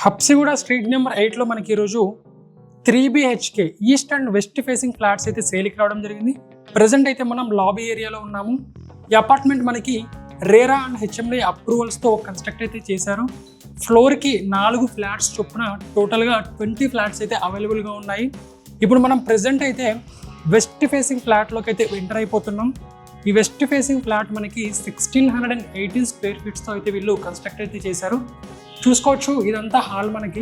Habsiguda street number 8లో మనకి ఈరోజు 3BHK east and west facing flats అయితే సేల్కి రావడం జరిగింది. ప్రజెంట్ అయితే మనం లాబీ ఏరియాలో ఉన్నాము. ఈ అపార్ట్మెంట్ మనకి రేరా అండ్ హెచ్ఎండి అప్రూవల్స్తో కన్స్ట్రక్ట్ అయితే చేశారు. ఫ్లోర్కి 4 ఫ్లాట్స్ చొప్పున టోటల్గా 20 ఫ్లాట్స్ అయితే అవైలబుల్గా ఉన్నాయి. ఇప్పుడు మనం ప్రజెంట్ అయితే వెస్ట్ ఫేసింగ్ ఫ్లాట్లోకి అయితే ఎంటర్ అయిపోతున్నాం. ఈ వెస్ట్ ఫేసింగ్ ఫ్లాట్ మనకి 1618 స్క్వేర్ ఫీట్స్తో అయితే వీళ్ళు కన్స్ట్రక్ట్ అయితే చేశారు. చూసుకోవచ్చు, ఇదంతా హాల్. మనకి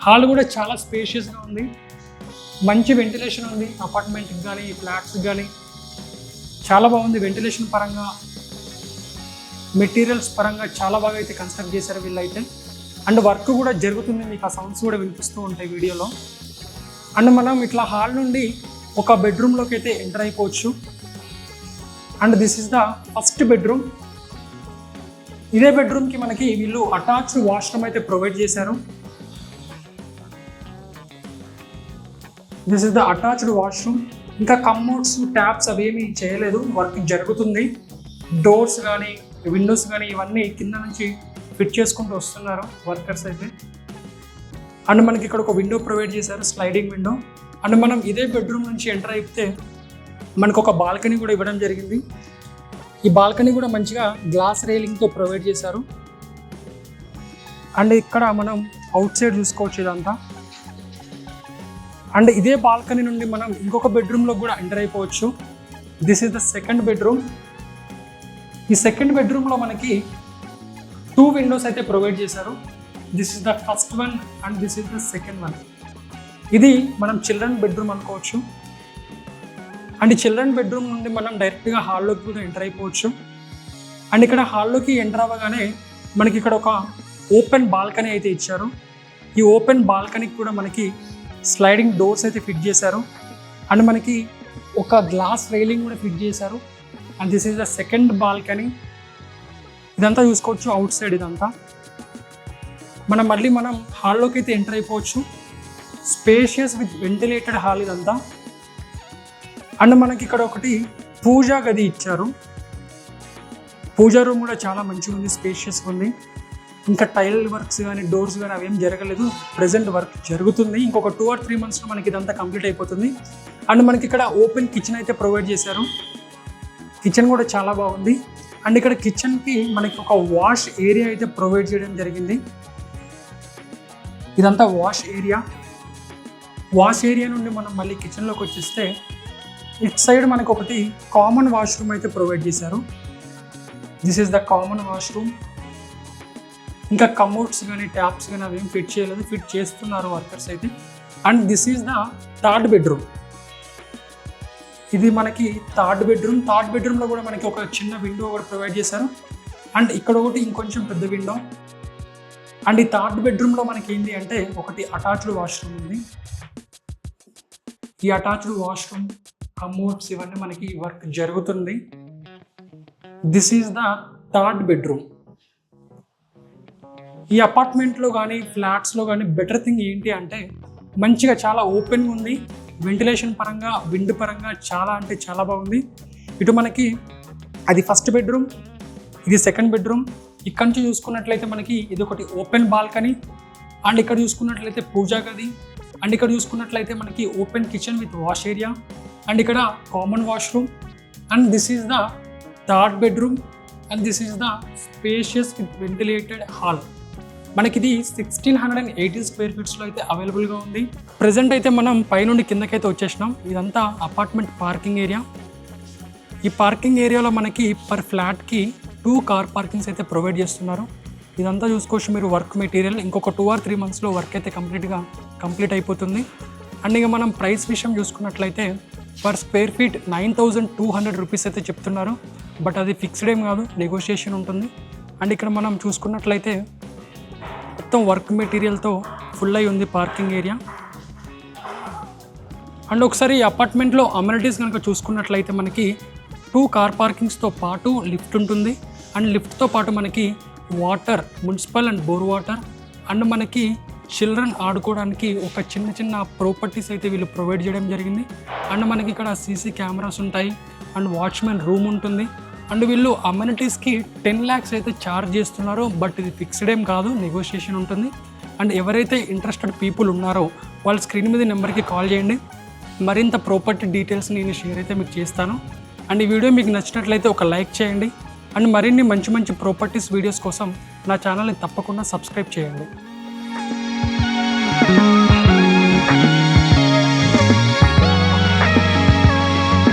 హాల్ కూడా చాలా స్పేషియస్గా ఉంది. మంచి వెంటిలేషన్ ఉంది అపార్ట్మెంట్కి కానీ ఫ్లాట్స్కి కానీ. చాలా బాగుంది వెంటిలేషన్ పరంగా, మెటీరియల్స్ పరంగా చాలా బాగా అయితే కన్స్ట్రక్ట్ చేశారు వీళ్ళైతే. అండ్ వర్క్ కూడా జరుగుతుంది, మీకు ఆ సౌండ్స్ కూడా వినిపిస్తూ ఉంటాయి వీడియోలో. అండ్ మనం ఇట్లా హాల్ నుండి ఒక బెడ్రూమ్లోకి అయితే ఎంటర్ అయిపోవచ్చు. And this is the first bedroom. ఇదే బెడ్రూమ్కి మనకి వీళ్ళు అటాచ్డ్ వాష్రూమ్ అయితే ప్రొవైడ్ చేశారు. This is the attached washroom. ఇంకా కమ్మోడ్స్, ట్యాప్స్ అవేమీ చేయలేదు, వర్క్ జరుగుతుంది. డోర్స్ కానీ విండోస్ కానీ ఇవన్నీ కింద నుంచి ఫిట్ చేసుకుంటూ వస్తున్నారు వర్కర్స్ అయితే. అండ్ మనకి ఇక్కడ ఒక విండో ప్రొవైడ్ చేశారు, స్లైడింగ్ విండో. అండ్ మనం ఇదే బెడ్రూమ్ నుంచి ఎంటర్ అయితే మనకు ఒక బాల్కనీ కూడా ఇవ్వడం జరిగింది. ఈ బాల్కనీ కూడా మంచిగా గ్లాస్ రైలింగ్తో ప్రొవైడ్ చేశారు. అండ్ ఇక్కడ మనం అవుట్ సైడ్ చూసుకోవచ్చు ఇదంతా. అండ్ ఇదే బాల్కనీ నుండి మనం ఇంకొక బెడ్రూమ్లో కూడా ఎంటర్ అయిపోవచ్చు. This is the second bedroom. ఈ సెకండ్ బెడ్రూమ్లో మనకి 2 విండోస్ అయితే ప్రొవైడ్ చేశారు. This is the first one and this is the second one. ఇది మనం చిల్డ్రన్ బెడ్రూమ్ అనుకోవచ్చు. అండ్ ఈ చిల్డ్రన్ బెడ్రూమ్ నుండి మనం డైరెక్ట్గా హాల్లోకి కూడా ఎంటర్ అయిపోవచ్చు. అండ్ ఇక్కడ హాల్లోకి ఎంటర్ అవ్వగానే మనకి ఇక్కడ ఒక ఓపెన్ బాల్కనీ అయితే ఇచ్చారు. ఈ ఓపెన్ బాల్కనీకి కూడా మనకి స్లైడింగ్ డోర్స్ అయితే ఫిట్ చేశారు. అండ్ మనకి ఒక గ్లాస్ రైలింగ్ కూడా ఫిట్ చేశారు. And this is the second balcony. ఇదంతా చూసుకోవచ్చు అవుట్ సైడ్ ఇదంతా. మనం హాల్లోకి అయితే ఎంటర్ అయిపోవచ్చు. స్పేషియస్ విత్ వెంటిలేటెడ్ హాల్ ఇదంతా. అండ్ మనకి ఇక్కడ ఒకటి పూజా గది ఇచ్చారు. పూజా రూమ్ కూడా చాలా మంచిగా ఉంది, స్పేషియస్గా ఉంది. ఇంకా టైల్ వర్క్స్ కానీ డోర్స్ కానీ అవేం జరగలేదు, ప్రజెంట్ వర్క్ జరుగుతుంది. ఇంకొక 2 or 3 monthsలో మనకి ఇదంతా కంప్లీట్ అయిపోతుంది. అండ్ మనకి ఇక్కడ ఓపెన్ కిచెన్ అయితే ప్రొవైడ్ చేశారు. కిచెన్ కూడా చాలా బాగుంది. అండ్ ఇక్కడ కిచెన్కి మనకి ఒక వాష్ ఏరియా అయితే ప్రొవైడ్ చేయడం జరిగింది. ఇదంతా వాష్ ఏరియా. వాష్ ఏరియా నుండి మనం మళ్ళీ కిచెన్లోకి వచ్చేస్తే ఇట్ సైడ్ మనకు ఒకటి కామన్ వాష్రూమ్ అయితే ప్రొవైడ్ చేశారు. This is the common washroom. ఇంకా కమోడ్స్ కానీ ట్యాప్స్ కానీ అవేం ఫిట్ చేయలేదు, ఫిట్ చేస్తున్నారు వర్కర్స్ అయితే. And this is the third bedroom. ఇది మనకి థర్డ్ బెడ్రూమ్. థర్డ్ బెడ్రూమ్లో కూడా మనకి ఒక చిన్న విండో ఒకటి ప్రొవైడ్ చేశారు. అండ్ ఇక్కడ ఒకటి ఇంకొంచెం పెద్ద విండో. అండ్ ఈ థర్డ్ బెడ్రూమ్లో మనకి ఏంటి అంటే ఒకటి అటాచ్డ్ వాష్రూమ్ ఉంది. ఈ అటాచ్డ్ వాష్రూమ్, కమోడ్స్ ఇవన్నీ మనకి వర్క్ జరుగుతుంది. This is the third bedroom. ఈ అపార్ట్మెంట్లో కానీ ఫ్లాట్స్లో కానీ బెటర్ థింగ్ ఏంటి అంటే మంచిగా చాలా ఓపెన్గా ఉంది. వెంటిలేషన్ పరంగా, విండ్ పరంగా చాలా అంటే చాలా బాగుంది. ఇటు మనకి అది ఫస్ట్ బెడ్రూమ్, ఇది సెకండ్ బెడ్రూమ్. ఇక్కడ నుంచి చూసుకున్నట్లయితే మనకి ఇది ఒకటి ఓపెన్ బాల్కనీ. అండ్ ఇక్కడ చూసుకున్నట్లయితే పూజా గది. అండ్ ఇక్కడ చూసుకున్నట్లయితే మనకి open kitchen with wash area. And ఇక్కడ common washroom. And this is the third bedroom. And this is the spacious with ventilated hall. మనకి ఇది 1618 స్క్వేర్ ఫీట్స్లో అయితే అవైలబుల్గా ఉంది. ప్రజెంట్ అయితే మనం పైనుండి కిందకైతే వచ్చేసినాం. ఇదంతా అపార్ట్మెంట్ పార్కింగ్ ఏరియా. ఈ పార్కింగ్ ఏరియాలో మనకి పర్ ఫ్లాట్కి 2 కార్ పార్కింగ్స్ అయితే ప్రొవైడ్ చేస్తున్నారు. ఇదంతా చూసుకోవచ్చు మీరు వర్క్ మెటీరియల్. ఇంకొక 2 or 3 monthsలో వర్క్ అయితే కంప్లీట్ అయిపోతుంది. అండ్ ఇక మనం ప్రైస్ విషయం చూసుకున్నట్లయితే పర్ స్క్వేర్ ఫీట్ 9200 రూపీస్ అయితే చెప్తున్నారు. బట్ అది ఫిక్స్డ్ ఏం కాదు, నెగోషియేషన్ ఉంటుంది. అండ్ ఇక్కడ మనం చూసుకున్నట్లయితే మొత్తం వర్క్ మెటీరియల్తో ఫుల్ అయి ఉంది పార్కింగ్ ఏరియా. అండ్ ఒకసారి ఈ అపార్ట్మెంట్లో అమ్యూనిటీస్ కనుక చూసుకున్నట్లయితే మనకి 2 కార్ పార్కింగ్స్తో పాటు లిఫ్ట్ ఉంటుంది. అండ్ లిఫ్ట్తో పాటు మనకి water, municipal and bore water. And మనకి చిల్డ్రన్ ఆడుకోవడానికి ఒక చిన్న ప్రాపర్టీస్ అయితే వీళ్ళు ప్రొవైడ్ చేయడం జరిగింది. అండ్ మనకి ఇక్కడ సీసీ కెమెరాస్ ఉంటాయి. అండ్ వాచ్మెన్ రూమ్ ఉంటుంది. అండ్ వీళ్ళు అమ్యూనిటీస్కి 10 lakhs అయితే ఛార్జ్ చేస్తున్నారు. బట్ ఇది ఫిక్స్డ్ ఏం కాదు, నెగోషియేషన్ ఉంటుంది. అండ్ ఎవరైతే ఇంట్రెస్టెడ్ పీపుల్ ఉన్నారో వాళ్ళ స్క్రీన్ మీద నెంబర్కి కాల్ చేయండి. మరింత ప్రాపర్టీ డీటెయిల్స్ నేను షేర్ అయితే మీకు చేస్తాను. అండ్ ఈ వీడియో మీకు నచ్చినట్లయితే ఒక లైక్ చేయండి. అండ్ మరిన్ని మంచి మంచి ప్రాపర్టీస్ వీడియోస్ కోసం నా ఛానల్ని తప్పకుండా సబ్స్క్రైబ్ చేయండి.